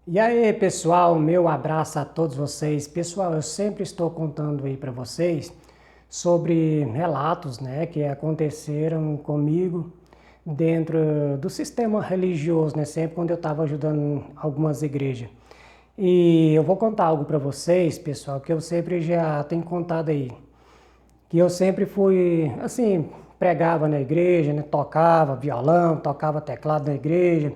E aí, pessoal, meu abraço a todos vocês. Pessoal, eu sempre estou contando aí para vocês sobre relatos, né, que aconteceram comigo dentro do sistema religioso, né, sempre quando eu estava ajudando algumas igrejas. E eu vou contar algo para vocês, pessoal, que eu sempre já tenho contado aí, que eu sempre fui, assim, pregava na igreja, né, tocava violão, tocava teclado na igreja,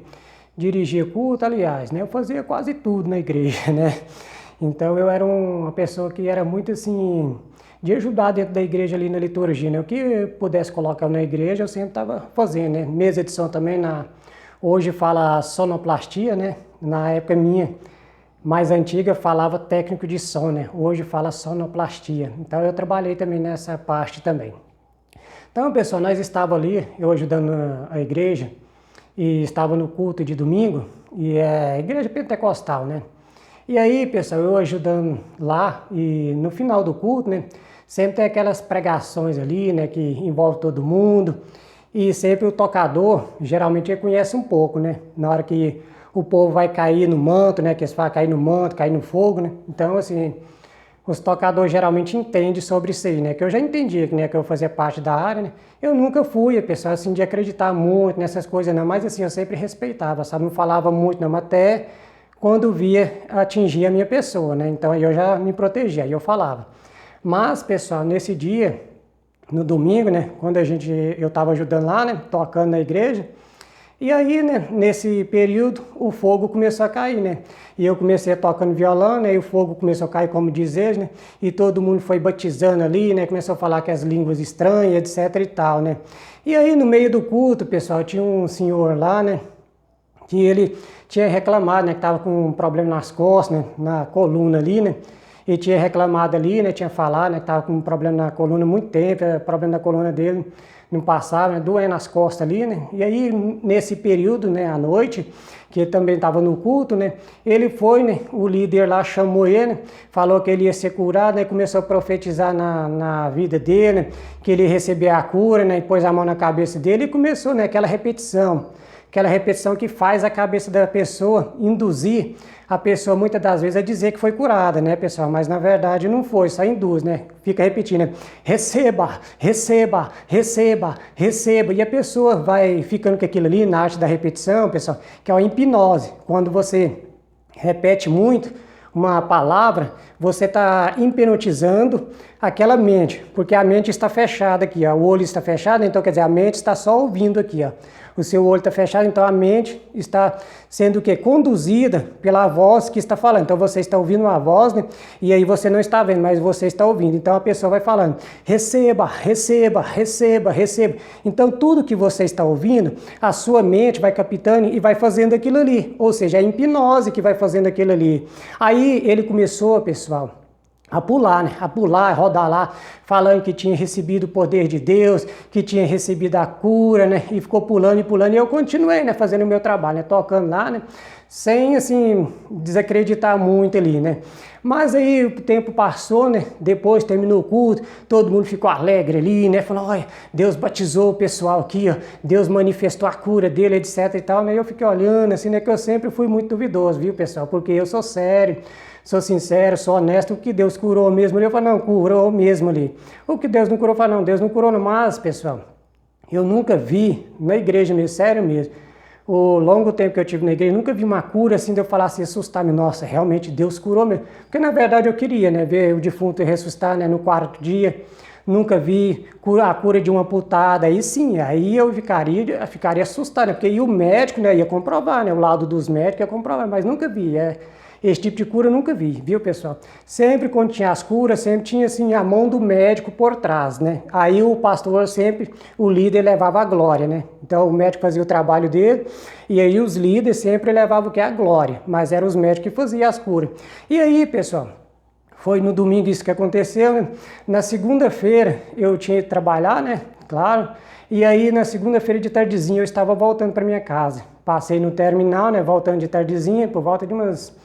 dirigia culto, aliás, né, eu fazia quase tudo na igreja, né. Então eu era uma pessoa que era muito assim, de ajudar dentro da igreja ali na liturgia, né, o que eu pudesse colocar na igreja eu sempre estava fazendo, né, mesa de som também, hoje fala sonoplastia, né, na época minha, mais antiga falava técnico de som, né? Hoje fala sonoplastia. Então eu trabalhei também nessa parte também. Então, pessoal, nós estávamos ali, eu ajudando a igreja, e estava no culto de domingo, e é igreja pentecostal, né? E aí, pessoal, eu ajudando lá, e no final do culto, né? Sempre tem aquelas pregações ali, né? Que envolve todo mundo, e sempre o tocador, geralmente ele conhece um pouco, né? Na hora que o povo vai cair no manto, né? Que eles falam cair no manto, cair no fogo, né? Então, assim, os tocadores geralmente entendem sobre isso aí, né? Que eu já entendia, né? Que eu fazia parte da área, né? Eu nunca fui a pessoa, assim, de acreditar muito nessas coisas, não. Mas, assim, eu sempre respeitava, sabe? Não falava muito, não. Mas até quando via atingir a minha pessoa, né? Então, aí eu já me protegia, aí eu falava. Mas, pessoal, nesse dia, no domingo, né? Quando eu estava ajudando lá, né? Tocando na igreja. E aí, né, nesse período, o fogo começou a cair, né? E eu comecei tocando violão, né? E o fogo começou a cair, como dizer, né? E todo mundo foi batizando ali, né? Começou a falar que as línguas estranhas, etc e tal, né? E aí, no meio do culto, pessoal, tinha um senhor lá, né? Que ele tinha reclamado, né? Que estava com um problema nas costas, né? Na coluna ali, né? Ele tinha reclamado ali, né? Tinha falado, né? Que estava com um problema na coluna há muito tempo, o problema da coluna dele não passava, né? Doendo as costas ali, né? E aí, nesse período, né? À noite, que ele também estava no culto, né? Ele foi, né? O líder lá chamou ele, né? Falou que ele ia ser curado, né? Começou a profetizar na vida dele, né? Que ele ia receber a cura, né? E pôs a mão na cabeça dele e começou, né? Aquela repetição que faz a cabeça da pessoa induzir a pessoa muitas das vezes a dizer que foi curada, né, pessoal? Mas na verdade não foi, só induz, né? Fica repetindo, né? Receba, receba, receba, receba. E a pessoa vai ficando com aquilo ali na arte da repetição, pessoal, que é a hipnose. Quando você repete muito uma palavra, você está hipnotizando aquela mente, porque a mente está fechada aqui, ó. O olho está fechado, então quer dizer, a mente está só ouvindo aqui, ó. O seu olho está fechado, então a mente está sendo o quê? Conduzida pela voz que está falando. Então você está ouvindo uma voz, né? E aí você não está vendo, mas você está ouvindo. Então a pessoa vai falando, receba, receba, receba, receba. Então tudo que você está ouvindo, a sua mente vai captando e vai fazendo aquilo ali. Ou seja, é a hipnose que vai fazendo aquilo ali. Aí ele começou, pessoal, a pular, né? A pular, a rodar lá, falando que tinha recebido o poder de Deus, que tinha recebido a cura, né? E ficou pulando e pulando. E eu continuei, né? Fazendo o meu trabalho, né? Tocando lá, né? Sem, assim, desacreditar muito ali, né? Mas aí o tempo passou, né? Depois terminou o culto, todo mundo ficou alegre ali, né? Falou, olha, Deus batizou o pessoal aqui, ó. Deus manifestou a cura dele, etc e tal, né? Eu fiquei olhando, assim, né? Que eu sempre fui muito duvidoso, viu, pessoal? Porque eu sou sério, sou sincero, sou honesto. O que Deus curou mesmo ali, eu falo, não, curou mesmo ali. O que Deus não curou, eu falo, não, Deus não curou não. Mas, pessoal, eu nunca vi na igreja mesmo, sério mesmo, o longo tempo que eu tive na igreja, nunca vi uma cura assim de eu falar assim, assustar-me, nossa, realmente Deus curou mesmo. Porque na verdade eu queria, né, ver o defunto ressuscitar, né, no quarto dia. Nunca vi a cura de uma amputada, aí sim, aí eu ficaria assustado, né, porque aí o médico, né, ia comprovar, né, o lado dos médicos ia comprovar, mas nunca vi, esse tipo de cura eu nunca vi, viu, pessoal? Sempre quando tinha as curas, sempre tinha assim a mão do médico por trás, né? Aí o pastor sempre, o líder levava a glória, né? Então o médico fazia o trabalho dele e aí os líderes sempre levavam o que? A glória, mas eram os médicos que faziam as curas. E aí, pessoal, foi no domingo isso que aconteceu, né? Na segunda-feira eu tinha que trabalhar, né? Claro. E aí na segunda-feira de tardezinha eu estava voltando para minha casa. Passei no terminal, né? Voltando de tardezinha, por volta de umas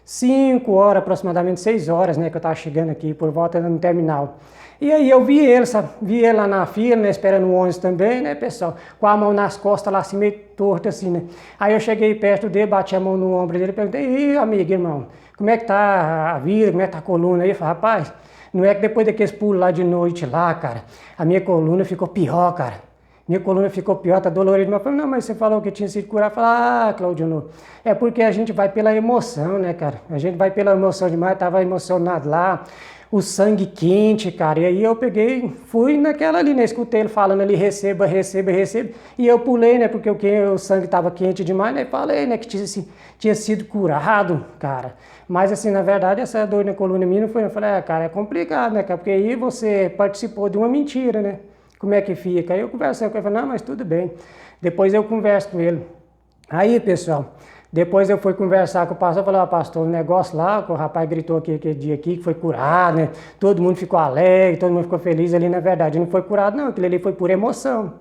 5 horas, aproximadamente 6 horas, né, que eu estava chegando aqui por volta no terminal. E aí eu vi ele, sabe? Vi ele lá na fila, né, esperando o ônibus também, né, pessoal? Com a mão nas costas lá, assim, meio torto, assim, né? Aí eu cheguei perto dele, bati a mão no ombro dele e perguntei, ih, amigo, irmão, como é que tá a vida, como é que tá a coluna aí? Eu falei, rapaz, não é que depois daqueles pulos lá de noite lá, cara, a minha coluna ficou pior, cara. Minha coluna ficou pior, tá dolorido. Mas eu falei, não, mas você falou que tinha sido curado. Eu falei, ah, Claudionor, é porque a gente vai pela emoção, né, cara? A gente vai pela emoção demais, tava emocionado lá, o sangue quente, cara. E aí eu peguei, fui naquela ali, né? Escutei ele falando ali, receba, receba, receba. E eu pulei, né? Porque o sangue tava quente demais, né? Falei, né? Que tinha sido curado, cara. Mas assim, na verdade, essa dor na coluna minha não foi. Eu falei, cara, é complicado, né, cara? Porque aí você participou de uma mentira, né? Como é que fica? Aí eu conversei com ele, falei, não, mas tudo bem. Depois eu converso com ele. Aí, pessoal, depois eu fui conversar com o pastor, falei, pastor, o negócio lá, que o rapaz gritou aquele dia aqui, que foi curado, né? Todo mundo ficou alegre, todo mundo ficou feliz ali, na verdade, não foi curado não, aquilo ali foi por emoção.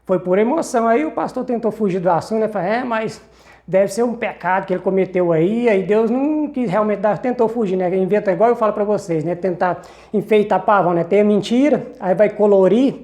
Foi por emoção. Aí o pastor tentou fugir do assunto, né? Falei, mas deve ser um pecado que ele cometeu aí Deus não quis realmente dar, tentou fugir, né? Inventa igual eu falo para vocês, né? Tentar enfeitar pavão, né? Tem a mentira, aí vai colorir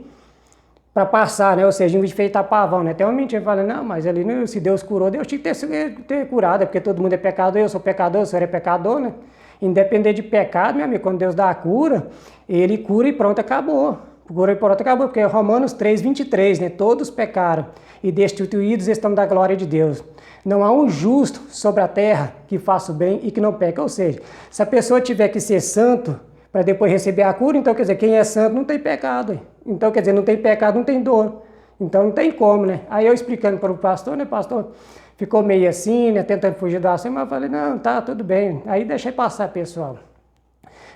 para passar, né? Ou seja, enfeitar pavão, né? Tem uma mentira, fala, não, mas ali, se Deus curou, Deus tinha que ter curado, é porque todo mundo é pecador, eu sou pecador, o senhor é pecador, né? Independente de pecado, meu amigo, quando Deus dá a cura, ele cura e pronto, acabou. Cura e pronto, acabou, porque é Romanos 3:23, né? Todos pecaram e destituídos estão da glória de Deus. Não há um justo sobre a terra que faça o bem e que não peca. Ou seja, se a pessoa tiver que ser santo para depois receber a cura, então quer dizer, quem é santo não tem pecado. Então quer dizer, não tem pecado, não tem dor. Então não tem como, né? Aí eu explicando para o pastor, né, pastor? Ficou meio assim, né, tentando fugir do assunto, mas eu falei, não, tá, tudo bem. Aí deixei passar, pessoal.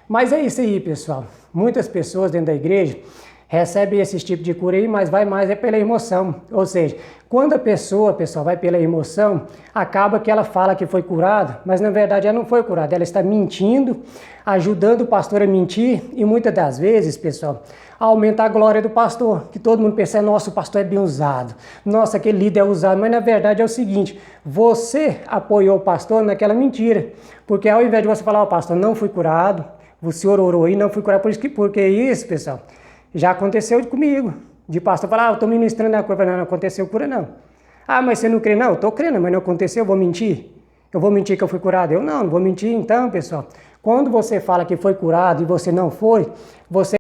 Mas é isso aí, pessoal. Muitas pessoas dentro da igreja recebem esse tipo de cura aí, mas vai mais é pela emoção. Ou seja, quando a pessoa, pessoal, vai pela emoção, acaba que ela fala que foi curada, mas na verdade ela não foi curada. Ela está mentindo, ajudando o pastor a mentir e muitas das vezes, pessoal, aumenta a glória do pastor, que todo mundo pensa, nossa, o pastor é bem usado, nossa, aquele líder é usado, mas na verdade é o seguinte, você apoiou o pastor naquela mentira, porque ao invés de você falar, pastor, não fui curado, o senhor orou aí, não fui curado, porque isso, pessoal, já aconteceu comigo, de pastor falar, eu estou ministrando a cura, não aconteceu cura não. Ah, mas você não crê? Não, eu estou crendo, mas não aconteceu, eu vou mentir? Eu vou mentir que eu fui curado? Eu não vou mentir. Então, pessoal, quando você fala que foi curado e você não foi, você